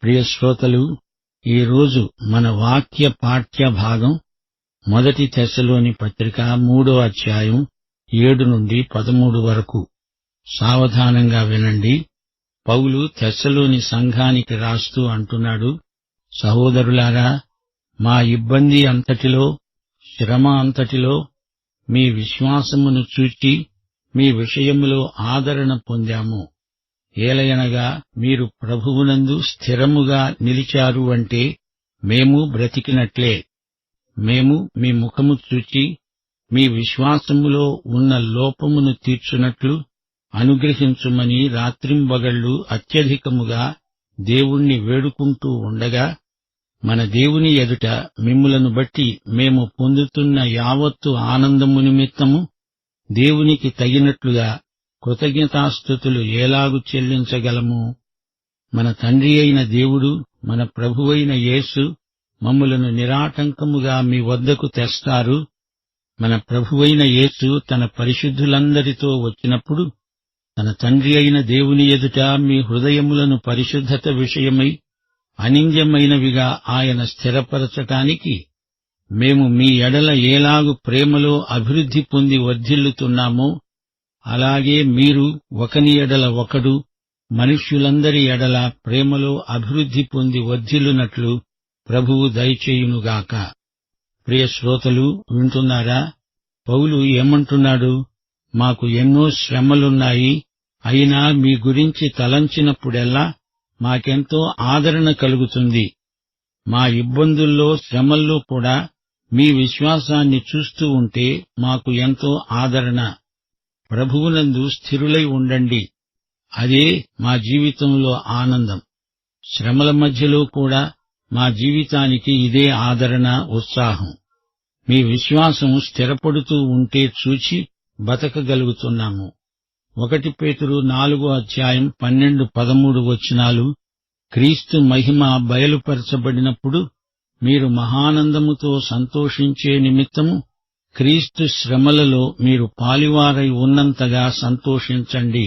ప్రియ శ్రోతలు, ఈరోజు మన వాక్య పాఠ్య భాగం 1 తెస్సలోని పత్రిక 3వ అధ్యాయం 7 నుండి 13 వరకు. సావధానంగా వినండి. పౌలు తెస్సలోని సంఘానికి రాస్తూ అంటున్నాడు, సహోదరులారా, మా ఇబ్బంది అంతటిలో, శ్రమ అంతటిలో మీ విశ్వాసమును చూచి మీ విషయములో ఆదరణ పొందాము. ఏలయనగా మీరు ప్రభువునందు స్థిరముగా నిలిచారు అంటే మేము బ్రతికినట్లే. మేము మీ ముఖము చూచి మీ విశ్వాసములో ఉన్న లోపమును తీర్చునట్లు అనుగ్రహించుమని రాత్రింబగళ్ళు అత్యధికముగా దేవుణ్ణి వేడుకుంటూ ఉండగా, మన దేవుని ఎదుట మిమ్ములను బట్టి మేము పొందుతున్న యావత్తు ఆనందము నిమిత్తము దేవునికి తగినట్లుగా కృతజ్ఞతాస్తుతులు ఎలాగు చెల్లించగలము? మన తండ్రి అయిన దేవుడు, మన ప్రభువైన యేసు మమ్ములను నిరాటంకముగా మీ వద్దకు తెస్తారు. మన ప్రభువైన యేసు తన పరిశుద్ధులందరితో వచ్చినప్పుడు తన తండ్రి అయిన దేవుని ఎదుట మీ హృదయములను పరిశుద్ధత విషయమై అనింద్యమైనవిగా ఆయన స్థిరపరచటానికి మేము మీ ఎడల ఏలాగు ప్రేమలో అభివృద్ధి పొంది వర్ధిల్లుతున్నామో, అలాగే మీరు ఒకని ఎడల ఒకడు మనుష్యులందరి ఎడల ప్రేమలో అభివృద్ధి పొంది వర్ధిల్లునట్లు ప్రభువు దయచేయునుగాక. ప్రియ శ్రోతలు, వింటున్నారా? పౌలు ఏమంటున్నాడు? మాకు ఎన్నో శ్రమలున్నాయి, అయినా మీ గురించి తలంచినప్పుడెల్లా మాకెంతో ఆదరణ కలుగుతుంది. మా ఇబ్బందుల్లో, శ్రమల్లో కూడా మీ విశ్వాసాన్ని చూస్తూ ఉంటే మాకు ఎంతో ఆదరణ. ప్రభువునందు స్థిరులై ఉండండి, అదే మా జీవితంలో ఆనందం. శ్రమల మధ్యలో కూడా మా జీవితానికి ఇదే ఆదరణ, ఉత్సాహం. మీ విశ్వాసం స్థిరపడుతూ ఉంటే చూచి బతకగలుగుతున్నాము. 1 పేతురు 4వ అధ్యాయం 12-13 వచనాలు, క్రీస్తు మహిమ బయలుపరచబడినప్పుడు మీరు మహానందముతో సంతోషించే నిమిత్తము క్రీస్తు శ్రమలలో మీరు పాలివారై ఉన్నంతగా సంతోషించండి.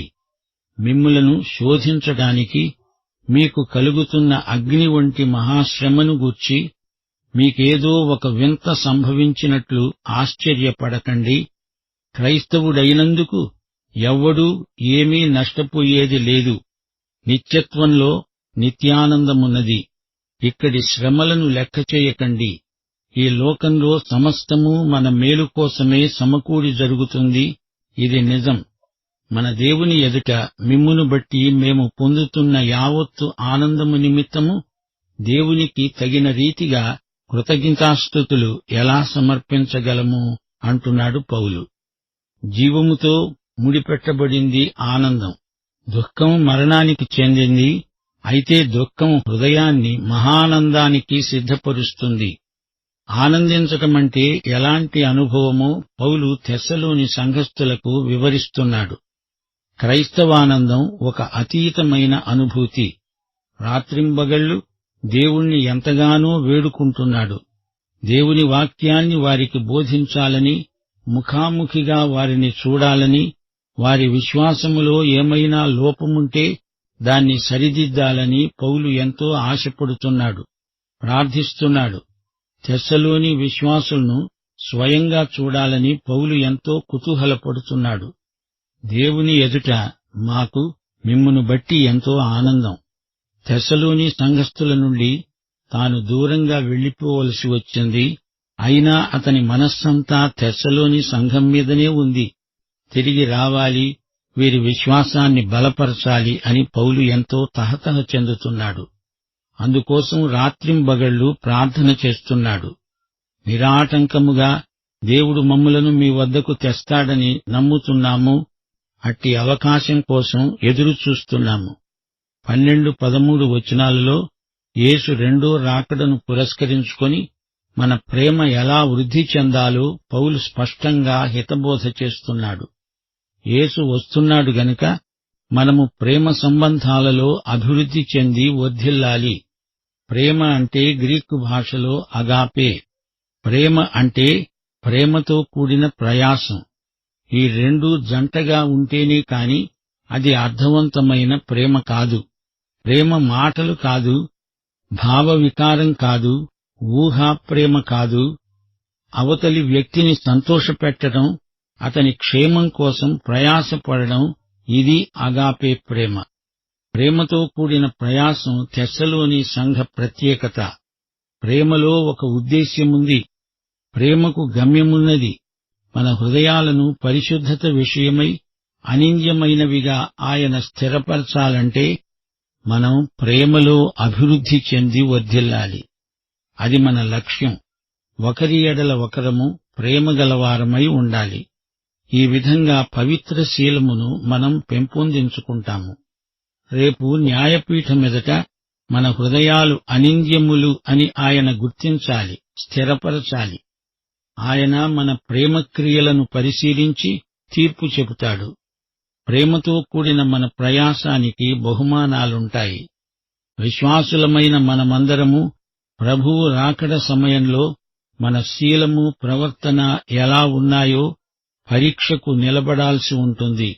మిమ్ములను శోధించడానికి మీకు కలుగుతున్న అగ్ని వంటి మహాశ్రమను గూర్చి మీకేదో ఒక వింత సంభవించినట్లు ఆశ్చర్యపడకండి. క్రైస్తవుడైనందుకు ఎవ్వడూ ఏమీ నష్టపోయేది లేదు. నిత్యత్వంలో నిత్యానందమున్నది. ఇక్కడి శ్రమలను లెక్క చేయకండి. ఈ లోకంలో సమస్తము మన మేలు కోసమే సమకూడి జరుగుతుంది. ఇది నిజం. మన దేవుని ఎదుట మిమ్మును బట్టి మేము పొందుతున్న యావత్తు ఆనందము నిమిత్తము దేవునికి తగిన రీతిగా కృతజ్ఞతాస్తుతులు ఎలా సమర్పించగలము అంటున్నాడు పౌలు. జీవముతో ముడిపెట్టబడింది ఆనందం. దుఃఖం మరణానికి చెందింది. అయితే దుఃఖం హృదయాన్ని మహానందానికి సిద్ధపరుస్తుంది. ఆనందించటమంటే ఎలాంటి అనుభవమో పౌలు తెస్సలోని సంఘస్థులకు వివరిస్తున్నాడు. క్రైస్తవానందం ఒక అతీతమైన అనుభూతి. రాత్రింబగళ్ళు దేవుణ్ణి ఎంతగానో వేడుకుంటున్నాడు. దేవుని వాక్యాన్ని వారికి బోధించాలని, ముఖాముఖిగా వారిని చూడాలని, వారి విశ్వాసములో ఏమైనా లోపముంటే దాన్ని సరిదిద్దాలని పౌలు ఎంతో ఆశపడుతున్నాడు, ప్రార్థిస్తున్నాడు. తెస్సలోని విశ్వాసులను స్వయంగా చూడాలని పౌలు ఎంతో కుతూహలపడుతున్నాడు. దేవుని ఎదుట మాకు మిమ్మును బట్టి ఎంతో ఆనందం. తెస్సలోని సంఘస్థుల నుండి తాను దూరంగా వెళ్లిపోవలసి వచ్చింది. అయినా అతని మనస్సంతా తెస్సలోని సంఘం మీదనే ఉంది. తిరిగి రావాలి, వీరి విశ్వాసాన్ని బలపరచాలి అని పౌలు ఎంతో తహతహ చెందుతున్నాడు. అందుకోసం రాత్రింబగళ్ళు ప్రార్థన చేస్తున్నాడు. నిరాటంకముగా దేవుడు మమ్ములను మీ వద్దకు తెస్తాడని నమ్ముతున్నాము. అట్టి అవకాశం కోసం ఎదురుచూస్తున్నాము. 12-13 వచనాలలో యేసు రెండో రాకడను పురస్కరించుకొని మన ప్రేమ ఎలా వృద్ధి చెందాలో పౌలు స్పష్టంగా హితబోధ చేస్తున్నాడు. యేసు వస్తున్నాడు గనుక మనము ప్రేమ సంబంధాలలో అభివృద్ధి చెంది వర్ధిల్లాలి. ప్రేమ అంటే గ్రీకు భాషలో అగాపే. ప్రేమ అంటే ప్రేమతో కూడిన ప్రయాసం. ఈ రెండూ జంటగా ఉంటేనే కాని అది అర్థవంతమైన ప్రేమ కాదు. ప్రేమ మాటలు కాదు, భావవికారం కాదు, ఊహాప్రేమ కాదు, అవతలి వ్యక్తిని సంతోషపెట్టడం, అతని క్షేమం కోసం ప్రయాసపడడం, ఇది అగాపే ప్రేమ. ప్రేమతో కూడిన ప్రయాసం తెస్సలోని సంఘ ప్రత్యేకత. ప్రేమలో ఒక ఉద్దేశ్యముంది, ప్రేమకు గమ్యమున్నది. మన హృదయాలను పరిశుద్ధత విషయమై అనింద్యమైనవిగా ఆయన స్థిరపరచాలంటే మనం ప్రేమలో అభివృద్ధి చెంది వర్ధిల్లాలి. అది మన లక్ష్యం. ఒకరి ఎడల ఒకరము ప్రేమగలవారమై ఉండాలి. ఈ విధంగా పవిత్ర శీలమును మనం పెంపొందించుకుంటాము. రేపు న్యాయపీఠమెదుట మన హృదయాలు అనింద్యములు అని ఆయన గుర్తించాలి, స్థిరపరచాలి. ఆయన మన ప్రేమక్రియలను పరిశీలించి తీర్పు చెబుతాడు. ప్రేమతో కూడిన మన ప్రయాసానికి బహుమానాలుంటాయి. విశ్వాసులమైన మనమందరము ప్రభువు రాకడ సమయంలో మన శీలము, ప్రవర్తన ఎలా ఉన్నాయో పరీక్షకు నిలబడాల్సి ఉంటుంది.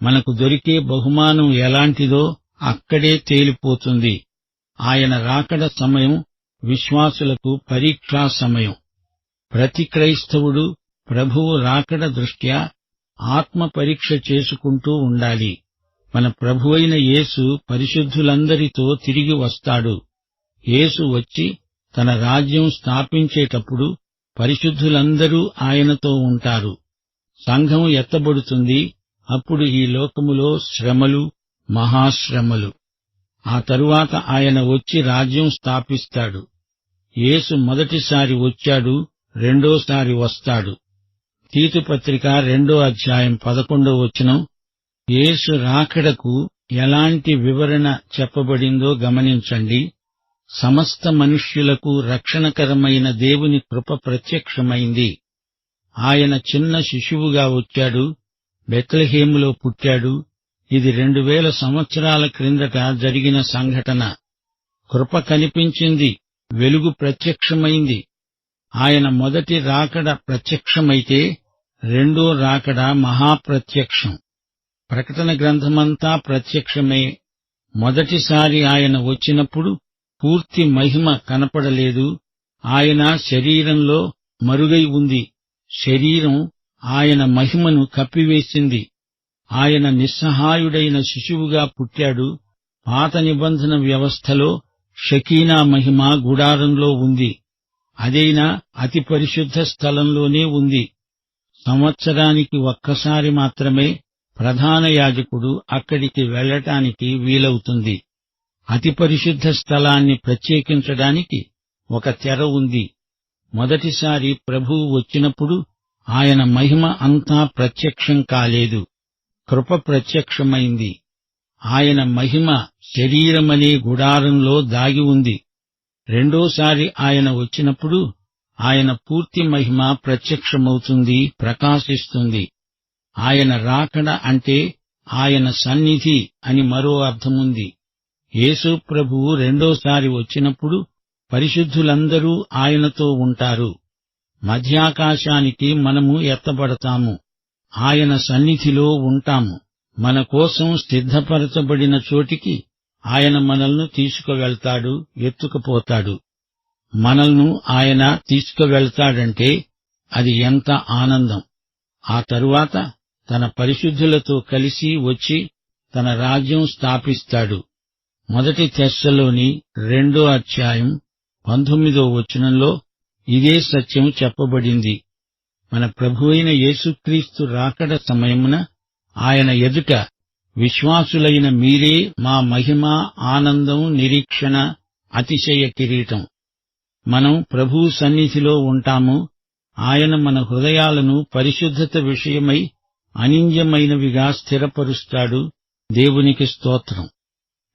మనకు దొరికే బహుమానం ఎలాంటిదో అక్కడే తేలిపోతుంది. ఆయన రాకడ సమయం విశ్వాసులకు పరీక్షా సమయం. ప్రతి క్రైస్తవుడు ప్రభువు రాకడ దృష్ట్యా ఆత్మ పరీక్ష చేసుకుంటూ ఉండాలి. మన ప్రభువైన యేసు పరిశుద్ధులందరితో తిరిగి వస్తాడు. యేసు వచ్చి తన రాజ్యం స్థాపించేటప్పుడు పరిశుద్ధులందరూ ఆయనతో ఉంటారు. సంఘం ఎత్తబడుతుంది. అప్పుడు ఈ లోకములో శ్రమలు, మహాశ్రమలు. ఆ తరువాత ఆయన వచ్చి రాజ్యం స్థాపిస్తాడు. యేసు మొదటిసారి వచ్చాడు, రెండోసారి వస్తాడు. తీతు పత్రిక 2వ అధ్యాయం 11వ వచనం. యేసు రాకడకు ఎలాంటి వివరణ చెప్పబడిందో గమనించండి. సమస్త మనుష్యులకు రక్షణకరమైన దేవుని కృప ప్రత్యక్షమైంది. ఆయన చిన్న శిశువుగా వచ్చాడు, బెత్లెహేములో పుట్టాడు. ఇది 2000 సంవత్సరాల క్రిందట జరిగిన సంఘటన. కృప కనిపించింది, వెలుగు ప్రత్యక్షమైంది. ఆయన మొదటి రాకడ ప్రత్యక్షమైతే రెండో రాకడ మహాప్రత్యక్షం. ప్రకటన గ్రంథమంతా ప్రత్యక్షమే. మొదటిసారి ఆయన వచ్చినప్పుడు పూర్తి మహిమ కనపడలేదు. ఆయన శరీరంలో మరుగై ఉంది. శరీరం ఆయన మహిమను కప్పివేసింది. ఆయన నిస్సహాయుడైన శిశువుగా పుట్టాడు. పాత నిబంధన వ్యవస్థలో షకీనా మహిమ గుడారంలో ఉంది. అదైనా అతి పరిశుద్ధ స్థలంలోనే ఉంది. సంవత్సరానికి ఒక్కసారి మాత్రమే ప్రధాన యాజకుడు అక్కడికి వెళ్లటానికి వీలవుతుంది. అతి పరిశుద్ధ స్థలాన్ని ప్రత్యేకించడానికి ఒక తెర ఉంది. మొదటిసారి ప్రభువు వచ్చినప్పుడు ఆయన మహిమ అంతా ప్రత్యక్షం కాలేదు. కృప ప్రత్యక్షమైంది. ఆయన మహిమ శరీరమనే గుడారంలో దాగి ఉంది. రెండోసారి ఆయన వచ్చినప్పుడు ఆయన పూర్తి మహిమ ప్రత్యక్షమవుతుంది, ప్రకాశిస్తుంది. ఆయన రాకడ అంటే ఆయన సన్నిధి అని మరో అర్థముంది. యేసు ప్రభువు రెండోసారి వచ్చినప్పుడు పరిశుద్ధులందరూ ఆయనతో ఉంటారు. మధ్యాకాశానికి మనము ఎత్తబడతాము. ఆయన సన్నిధిలో ఉంటాము. మన కోసం సిద్ధపరచబడిన చోటికి ఆయన మనల్ని తీసుకువెళ్తాడు, ఎత్తుకుపోతాడు. మనల్ని ఆయన తీసుకువెళ్తాడంటే అది ఎంత ఆనందం! ఆ తరువాత తన పరిశుద్ధులతో కలిసి వచ్చి తన రాజ్యం స్థాపిస్తాడు. మొదటి తెస్సలోని 2వ అధ్యాయం 19వ వచనంలో ఇదే సత్యం చెప్పబడింది. మన ప్రభువైన యేసుక్రీస్తు రాకడ సమయమున ఆయన ఎదుట విశ్వాసులైన మీరే మా మహిమ, ఆనందం, నిరీక్షణ, అతిశయ కిరీటం. మనం ప్రభువు సన్నిధిలో ఉంటాము. ఆయన మన హృదయాలను పరిశుద్ధత విషయమై అనింద్యమైనవిగా స్థిరపరుస్తాడు. దేవునికి స్తోత్రం.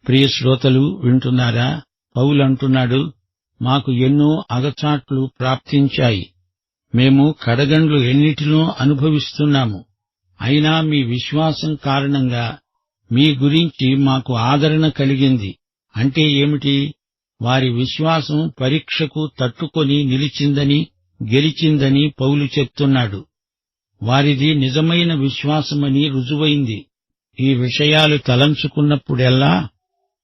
ప్రియ శ్రోతలు వింటున్నారా? పౌలంటున్నాడు, మాకు ఎన్నో అగచాట్లు ప్రాప్తించాయి. మేము కడగండ్లు ఎన్నిటినో అనుభవిస్తున్నాము. అయినా మీ విశ్వాసం కారణంగా మీ గురించి మాకు ఆదరణ కలిగింది. అంటే ఏమిటి? వారి విశ్వాసం పరీక్షకు తట్టుకొని నిలిచిందని, గెలిచిందని పౌలు చెప్తున్నాడు. వారిది నిజమైన విశ్వాసమని రుజువైంది. ఈ విషయాలు తలంచుకున్నప్పుడెల్లా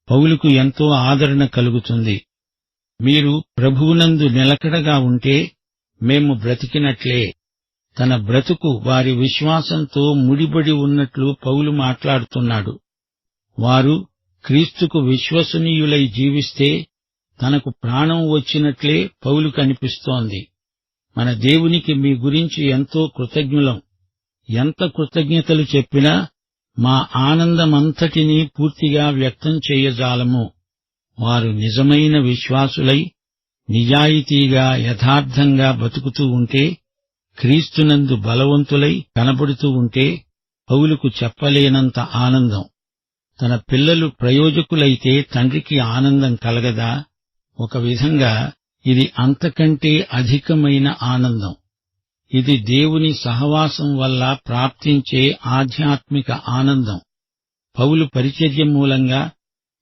పౌలుకు ఎంతో ఆదరణ కలుగుతుంది. మీరు ప్రభువునందు నిలకడగా ఉంటే మేము బ్రతికినట్లే. తన బ్రతుకు వారి విశ్వాసంతో ముడిపడి ఉన్నట్లు పౌలు మాట్లాడుతున్నాడు. వారు క్రీస్తుకు విశ్వసనీయులై జీవిస్తే తనకు ప్రాణం వచ్చినట్లే పౌలు కనిపిస్తోంది. మన దేవునికి మీ గురించి ఎంతో కృతజ్ఞులం. ఎంత కృతజ్ఞతలు చెప్పినా మా ఆనందమంతటినీ పూర్తిగా వ్యక్తం చేయజాలము. వారు నిజమైన విశ్వాసులై నిజాయితీగా యథార్థంగా బతుకుతూ ఉంటే, క్రీస్తునందు బలవంతులై కనబడుతూ ఉంటే పౌలుకు చెప్పలేనంత ఆనందం. తన పిల్లలు ప్రయోజకులైతే తండ్రికి ఆనందం కలగదా? ఒక విధంగా ఇది అంతకంటే అధికమైన ఆనందం. ఇది దేవుని సహవాసం వల్ల ప్రాప్తించే ఆధ్యాత్మిక ఆనందం. పౌలు పరిచర్య మూలంగా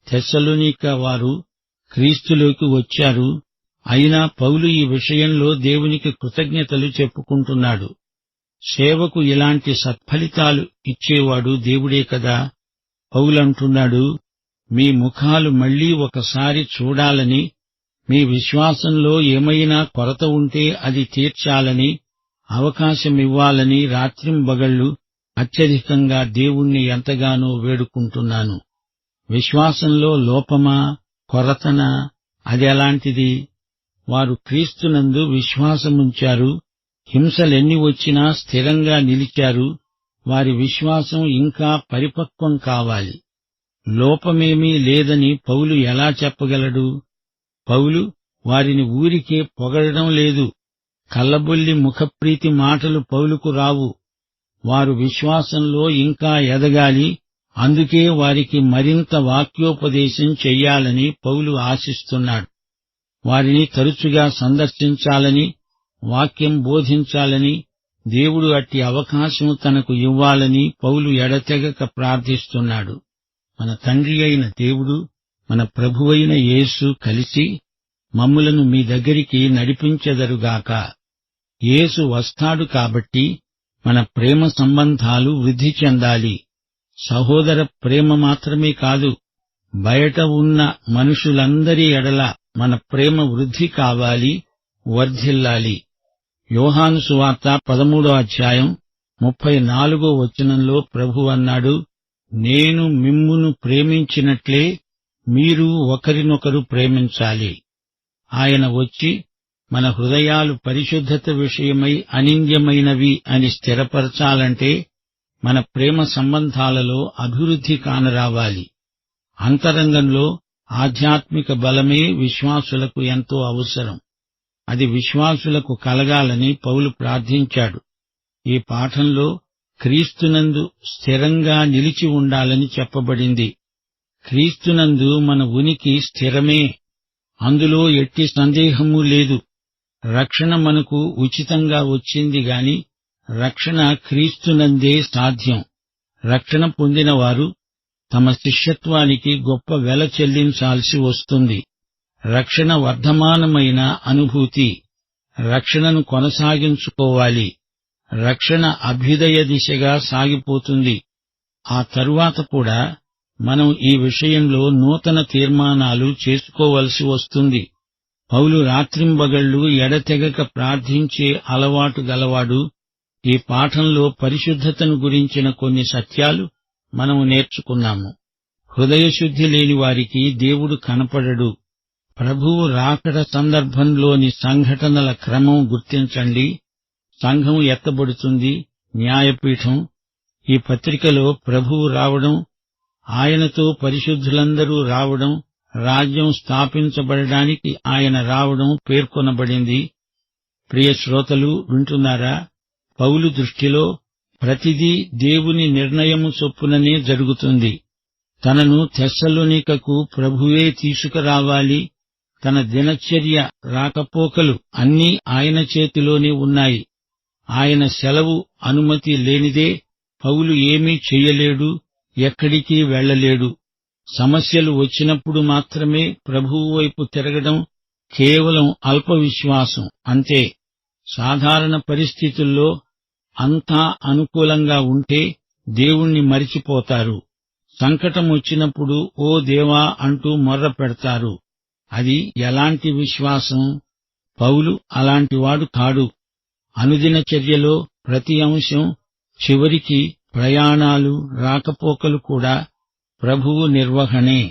తెస్సలోనిక వారు క్రీస్తులోకి వచ్చారు. అయినా పౌలు ఈ విషయంలో దేవునికి కృతజ్ఞతలు చెప్పుకుంటున్నాడు. సేవకు ఇలాంటి సత్ఫలితాలు ఇచ్చేవాడు దేవుడే కదా. పౌలంటున్నాడు, మీ ముఖాలు మళ్లీ ఒకసారి చూడాలని, మీ విశ్వాసంలో ఏమైనా కొరత ఉంటే అది తీర్చాలని, అవకాశమివ్వాలని రాత్రింబగళ్లు అత్యధికంగా దేవుణ్ణి ఎంతగానో వేడుకుంటున్నాను. విశ్వాసంలో లోపమా, కొరతనా? అది ఎలాంటిది? వారు క్రీస్తునందు విశ్వాసముంచారు. హింసలెన్ని వచ్చినా స్థిరంగా నిలిచారు. వారి విశ్వాసం ఇంకా పరిపక్వం కావాలి. లోపమేమీ లేదని పౌలు ఎలా చెప్పగలడు? పౌలు వారిని ఊరికే పొగడడం లేదు. కల్లబొల్లి ముఖప్రీతి మాటలు పౌలుకు రావు. వారు విశ్వాసంలో ఇంకా ఎదగాలి. అందుకే వారికి మరింత వాక్యోపదేశం చెయ్యాలని పౌలు ఆశిస్తున్నాడు. వారిని తరచుగా సందర్శించాలని, వాక్యం బోధించాలని, దేవుడు అట్టి అవకాశం తనకు ఇవ్వాలని పౌలు ఎడతెగక ప్రార్థిస్తున్నాడు. మన తండ్రి అయిన దేవుడు, మన ప్రభువైన యేసు కలిసి మమ్ములను మీ దగ్గరికి నడిపించెదరుగాక. యేసు వస్తాడు కాబట్టి మన ప్రేమ సంబంధాలు వృద్ధి చెందాలి. సహోదర ప్రేమ మాత్రమే కాదు, బయట ఉన్న మనుషులందరి ఎడల మన ప్రేమ వృద్ధి కావాలి, వర్ధిల్లాలి. యోహాను సువార్త 13వ అధ్యాయం 34వ వచనంలో ప్రభువు అన్నాడు, నేను మిమ్మును ప్రేమించినట్లే మీరు ఒకరినొకరు ప్రేమించాలి. ఆయన వచ్చి మన హృదయాలు పరిశుద్ధత విషయమై అనింద్యమైనవి అని స్థిరపరచాలంటే మన ప్రేమ సంబంధాలలో అభివృద్ధి కానరావాలి. అంతరంగంలో ఆధ్యాత్మిక బలమే విశ్వాసులకు ఎంతో అవసరం. అది విశ్వాసులకు కలగాలని పౌలు ప్రార్థించాడు. ఈ పాఠంలో క్రీస్తునందు స్థిరంగా నిలిచి ఉండాలని చెప్పబడింది. క్రీస్తునందు మన ఉనికి స్థిరమే. అందులో ఎట్టి సందేహమూ లేదు. రక్షణ మనకు ఉచితంగా వచ్చింది గాని రక్షణ క్రీస్తునందే సాధ్యం. రక్షణ పొందినవారు తమ శిష్యత్వానికి గొప్ప వెల చెల్లించాల్సి వస్తుంది. రక్షణ వర్ధమానమైన అనుభూతి. రక్షణను కొనసాగించుకోవాలి. రక్షణ అభ్యుదయ దిశగా సాగిపోతుంది. ఆ తరువాత కూడా మనం ఈ విషయంలో నూతన తీర్మానాలు చేసుకోవలసి వస్తుంది. పౌలు రాత్రింబగళ్లు ఎడతెగక ప్రార్థించే అలవాటు గలవాడు. ఈ పాఠంలో పరిశుద్ధతను గురించిన కొన్ని సత్యాలు మనం నేర్చుకున్నాము. హృదయశుద్ధి లేని వారికి దేవుడు కనపడడు. ప్రభువు రాకడ సందర్భంలోని సంఘటనల క్రమం గుర్తించండి. సంఘం ఎత్తబడుతుంది, న్యాయపీఠం. ఈ పత్రికలో ప్రభువు రావడం, ఆయనతో పరిశుద్ధులందరూ రావడం, రాజ్యం స్థాపించబడడానికి ఆయన రావడం పేర్కొనబడింది. ప్రియ శ్రోతలు వింటున్నారా? పౌలు దృష్టిలో ప్రతిదీ దేవుని నిర్ణయము చొప్పుననే జరుగుతుంది. తనను తెస్సలోనికకు ప్రభువే తీసుకురావాలి. తన దినచర్య రాకపోకలు అన్నీ ఆయన చేతిలోనే ఉన్నాయి. ఆయన సెలవు అనుమతి లేనిదే పౌలు ఏమీ చెయ్యలేడు, ఎక్కడికి వెళ్లలేడు. సమస్యలు వచ్చినప్పుడు మాత్రమే ప్రభువు వైపు తిరగడం కేవలం అల్ప విశ్వాసం అంతే. సాధారణ పరిస్థితుల్లో అంతా అనుకూలంగా ఉంటే దేవుణ్ణి మరిచిపోతారు. సంకటం వచ్చినప్పుడు ఓ దేవా అంటూ మొర్ర పెడతారు. అది ఎలాంటి విశ్వాసం? పౌలు అలాంటివాడు కాడు. అనుదిన చర్యలో ప్రతి అంశం, చివరికి ప్రయాణాలు, రాకపోకలు కూడా ప్రభువు నిర్వహణే.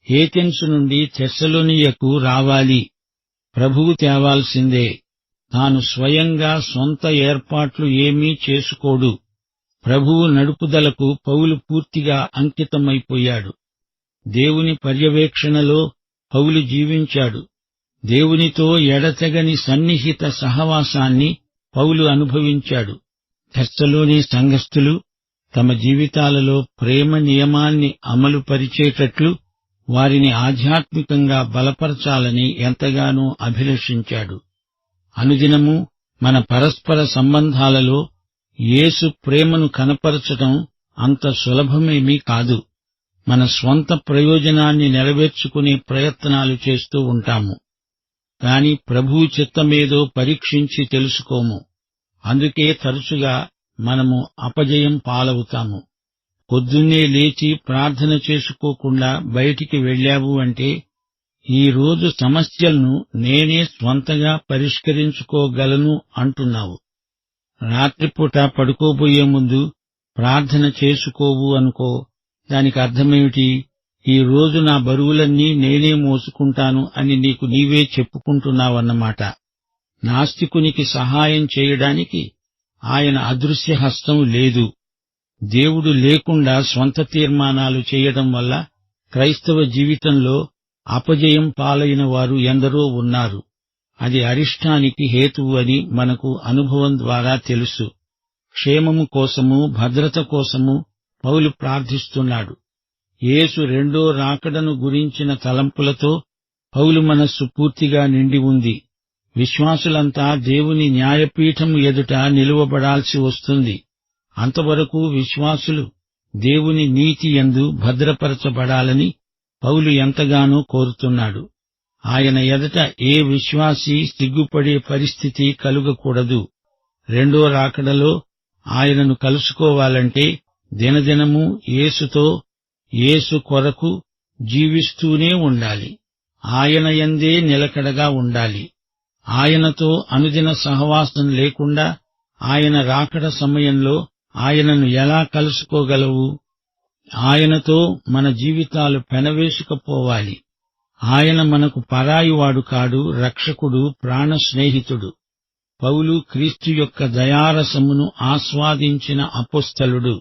ఏథెన్సు నుండి తెస్సలోనియకు రావాలి, ప్రభువు తేవాల్సిందే. తాను స్వయంగా సొంత ఏర్పాట్లు ఏమీ చేసుకోడు. ప్రభువు నడుపుదలకు పౌలు పూర్తిగా అంకితమైపోయాడు. దేవుని పర్యవేక్షణలో పౌలు జీవించాడు. దేవునితో ఎడతెగని సన్నిహిత సహవాసాన్ని పౌలు అనుభవించాడు. తెస్సలోని సంఘస్థులు తమ జీవితాలలో ప్రేమ నియమాన్ని అమలుపరిచేటట్లు వారిని ఆధ్యాత్మికంగా బలపరచాలని ఎంతగానో అభిలషించాడు. అనుదినము మన పరస్పర సంబంధాలలో యేసు ప్రేమను కనపరచటం అంత సులభమేమీ కాదు. మన స్వంత ప్రయోజనాన్ని నెరవేర్చుకునే ప్రయత్నాలు చేస్తూ ఉంటాము. కాని ప్రభువు చిత్తమేదో పరీక్షించి తెలుసుకోము. అందుకే తరచుగా మనము అపజయం పాలవుతాము. పొద్దున్నే లేచి ప్రార్థన చేసుకోకుండా బయటికి వెళ్ళావు అంటే, ఈ రోజు సమస్యలను నేనే స్వంతగా పరిష్కరించుకోగలను అంటున్నావు. రాత్రిపూట పడుకోబోయే ముందు ప్రార్థన చేసుకోవు అనుకో, దానికి అర్థమేమిటి? ఈ రోజు నా బరువులన్నీ నేనే మోసుకుంటాను అని నీకు నీవే చెప్పుకుంటున్నావన్నమాట. నాస్తికునికి సహాయం చేయడానికి ఆయన అదృశ్య హస్తం లేదు. దేవుడు లేకుండా స్వంత తీర్మానాలు చేయడం వల్ల క్రైస్తవ జీవితంలో అపజయం పాలైన వారు ఎందరో ఉన్నారు. అది అరిష్టానికి హేతువు అని మనకు అనుభవం ద్వారా తెలుసు. క్షేమము కోసము, భద్రత కోసము పౌలు ప్రార్థిస్తున్నాడు. యేసు రెండో రాకడను గురించిన తలంపులతో పౌలు మనస్సు పూర్తిగా నిండి ఉంది. విశ్వాసులంతా దేవుని న్యాయపీఠం ఎదుట నిలువబడాల్సి వస్తుంది. అంతవరకు విశ్వాసులు దేవుని నీతి యందు భద్రపరచబడాలని పౌలు ఎంతగానో కోరుతున్నాడు. ఆయన ఎదుట ఏ విశ్వాసీ సిగ్గుపడే పరిస్థితి కలుగకూడదు. రెండో రాకడలో ఆయనను కలుసుకోవాలంటే దినదినము యేసుతో, యేసు కొరకు జీవిస్తూనే ఉండాలి. ఆయన యందే నిలకడగా ఉండాలి. ఆయనతో అనుదిన సహవాసం లేకుండా ఆయన రాకడ సమయంలో ఆయనను ఎలా కలుసుకోగలవు? ఆయనతో మన జీవితాలు పెనవేసుకపోవాలి. ఆయన మనకు పరాయివాడు కాడు, రక్షకుడు, ప్రాణ స్నేహితుడు. పౌలు క్రీస్తు యొక్క దయారసమును ఆస్వాదించిన అపోస్తలుడు.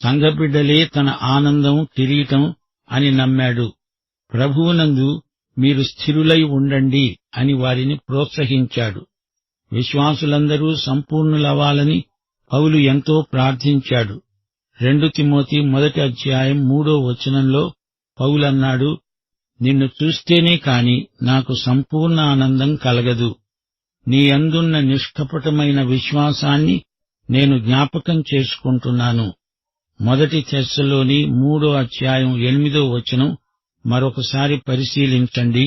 సంఘబిడ్డలే తన ఆనందం, కిరీటం అని నమ్మాడు. ప్రభువునందు మీరు స్థిరులై ఉండండి అని వారిని ప్రోత్సహించాడు. విశ్వాసులందరూ సంపూర్ణులవ్వాలని పౌలు ఎంతో ప్రార్థించాడు. 2 తిమోతి 1:3 పౌలన్నాడు, నిన్ను చూస్తేనే కాని నాకు సంపూర్ణ ఆనందం కలగదు. నీ అందున్న నిష్కపటమైన విశ్వాసాన్ని నేను జ్ఞాపకం చేసుకుంటున్నాను. 1 తెస్సలోని 3:8 మరొకసారి పరిశీలించండి.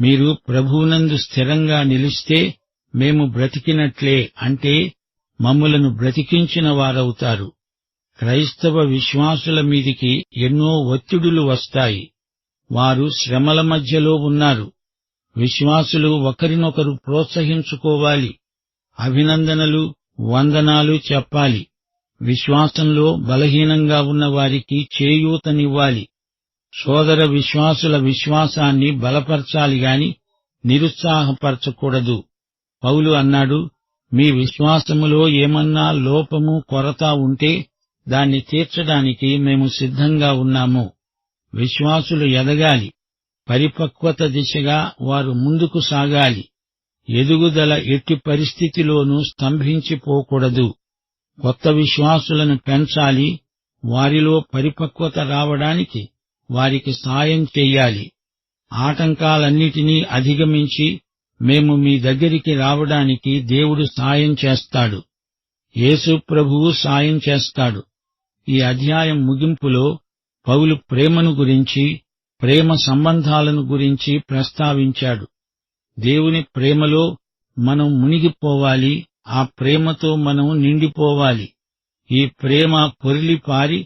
మీరు ప్రభువునందు స్థిరంగా నిలిస్తే మేము బ్రతికినట్లే, అంటే మమ్ములను బ్రతికించిన వారవుతారు. క్రైస్తవ విశ్వాసుల మీదికి ఎన్నో ఒత్తిడులు వస్తాయి. వారు శ్రమల మధ్యలో ఉన్నారు. విశ్వాసులు ఒకరినొకరు ప్రోత్సహించుకోవాలి. అభినందనలు, వందనాలు చెప్పాలి. విశ్వాసంలో బలహీనంగా ఉన్న వారికి చేయూతనివ్వాలి. సోదర విశ్వాసుల విశ్వాసాన్ని బలపరచాలి గాని నిరుత్సాహపరచకూడదు. పౌలు అన్నాడు, మీ విశ్వాసములో ఏమన్నా లోపము, కొరత ఉంటే దాన్ని తీర్చడానికి మేము సిద్ధంగా ఉన్నాము. విశ్వాసులు ఎదగాలి. పరిపక్వత దిశగా వారు ముందుకు సాగాలి. ఎదుగుదల ఎట్టి పరిస్థితిలోనూ స్తంభించిపోకూడదు. కొత్త విశ్వాసులను పెంచాలి. వారిలో పరిపక్వత రావడానికి వారికి సాయం చెయ్యాలి. ఆటంకాలన్నిటినీ అధిగమించి మేము మీ దగ్గరికి రావడానికి దేవుడు సాయం చేస్తాడు. యేసు ప్రభువు సాయం చేస్తాడు. ఈ అధ్యాయం ముగింపులో పౌలు ప్రేమను గురించి, ప్రేమ సంబంధాలను గురించి ప్రస్తావించాడు. దేవుని ప్రేమలో మనం మునిగిపోవాలి. ఆ ప్రేమతో మనం నిండిపోవాలి. ఈ ప్రేమ పొర్లిపారి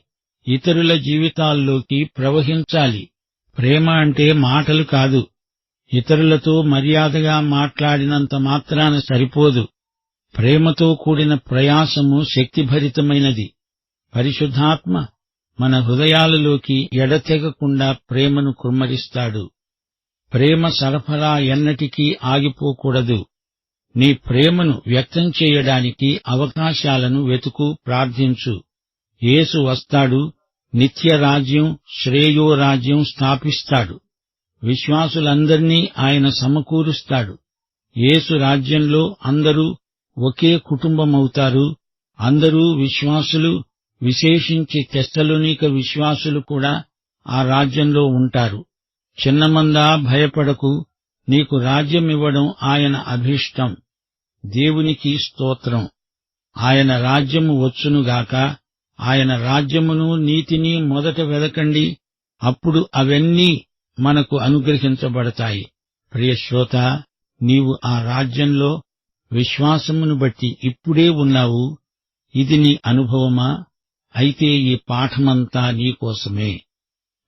ఇతరుల జీవితాల్లోకి ప్రవహించాలి. ప్రేమ అంటే మాటలు కాదు, ఇతరులతో మర్యాదగా మాట్లాడినంత మాత్రాన సరిపోదు. ప్రేమతో కూడిన ప్రయాసము శక్తిభరితమైనది. పరిశుద్ధాత్మ మన హృదయాలలోకి ఎడతెగకుండా ప్రేమను కుమ్మరిస్తాడు. ప్రేమ సరఫరా ఎన్నటికీ ఆగిపోకూడదు. నీ ప్రేమను వ్యక్తం చేయడానికి అవకాశాలను వెతుకు, ప్రార్థించు. యేసు వస్తాడు, నిత్యరాజ్యం, శ్రేయోరాజ్యం స్థాపిస్తాడు. విశ్వాసులందర్నీ ఆయన సమకూరుస్తాడు. యేసు రాజ్యంలో అందరూ ఒకే కుటుంబమవుతారు. అందరూ విశ్వాసులు, విశేషించి తెస్సలోనిక విశ్వాసులు కూడా ఆ రాజ్యంలో ఉంటారు. చిన్నమందా, భయపడకు, నీకు రాజ్యమివ్వడం ఆయన అభీష్టం. దేవునికి స్తోత్రం. ఆయన రాజ్యము వచ్చునుగాక. ఆయన రాజ్యమును, నీతిని మొదట వెదకండి, అప్పుడు అవన్నీ మనకు అనుగ్రహించబడతాయి. ప్రియశ్రోత, నీవు ఆ రాజ్యంలో విశ్వాసమును బట్టి ఇప్పుడే ఉన్నావు. ఇది నీ అనుభవమా? అయితే ఈ పాఠమంతా నీకోసమే.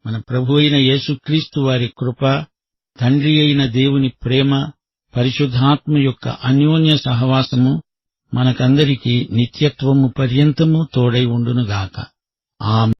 మన ప్రభువైన యేసుక్రీస్తు వారి కృప, తండ్రి అయిన దేవుని ప్రేమ, పరిశుద్ధాత్మ యొక్క అన్యోన్య సహవాసము మనకందరికీ నిత్యత్వము పర్యంతము తోడై ఉండునుగాక. ఆమేన్.